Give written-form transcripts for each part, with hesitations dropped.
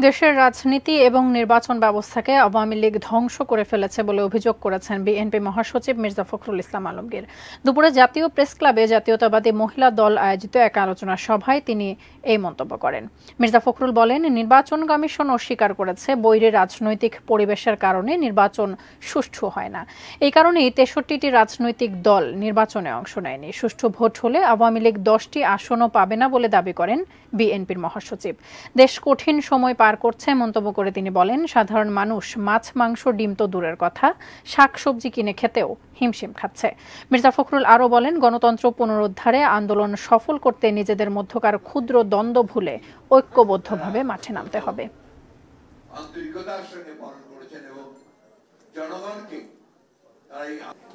দেশের রাজনীতি এবং নির্বাচন ব্যবস্থাকে আওয়ামী লীগ ধ্বংস করে ফেলেছে বলে অভিযোগ করেছেন বিএনপি মহাসচিব মির্জা ফখরুল ইসলাম আলমগীর। দুপুরে জাতীয় প্রেস ক্লাবে জাতীয়তাবাদী মহিলা দল আয়োজিত এক আলোচনা সভায় তিনি এই মন্তব্য করেন। মির্জা ফখরুল বলেন, নির্বাচন কমিশন অস্বীকার করেছে বৈরী রাজনৈতিক পরিবেশের কারণে নির্বাচন সুষ্ঠু হয় না। এই কারণেই ৬৩টি রাজনৈতিক দল নির্বাচনে অংশ নেয়নি। সুষ্ঠু ভোট হলে আওয়ামী লীগ 10টি আসনও পাবে না বলে দাবি করেন বিএনপির মহাসচিব। দেশ কঠিন সময় পার করছে মন্তব্য করে তিনি বলেন, সাধারণ মানুষ মাছ মাংস ডিম তো দূরের কথা, শাকসবজি কিনে খেতেও হিমশিম খাচ্ছে। মির্জা ফখরুল আরও বলেন, গণতন্ত্র পুনরুদ্ধারে আন্দোলন সফল করতে নিজেদের মধ্যকার ক্ষুদ্র দ্বন্দ্ব ভুলে ঐক্যবদ্ধভাবে মাঠে নামতে হবে।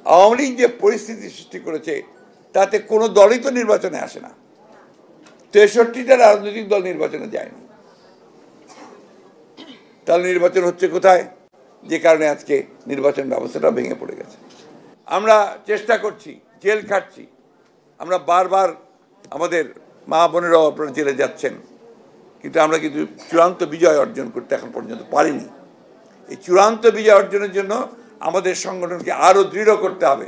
আওয়ামী লীগ যে পরিস্থিতি সৃষ্টি করেছে তাতে কোনো দলই তো নির্বাচনে আসে না। ৬৩টা রাজনৈতিক দল নির্বাচনে যায়নি। তাহলে নির্বাচন হচ্ছে কোথায়? যে কারণে আজকে নির্বাচন ব্যবস্থাটা ভেঙে পড়ে গেছে। আমরা চেষ্টা করছি, জেল খাটছি, আমরা বারবার আমাদের মা বোনেরাও আপনারা জেলে যাচ্ছেন, কিন্তু আমরা কিন্তু চূড়ান্ত বিজয় অর্জন করতে এখন পর্যন্ত পারিনি। এই চূড়ান্ত বিজয় অর্জনের জন্য আমাদের সংগঠনকে আরও দৃঢ় করতে হবে।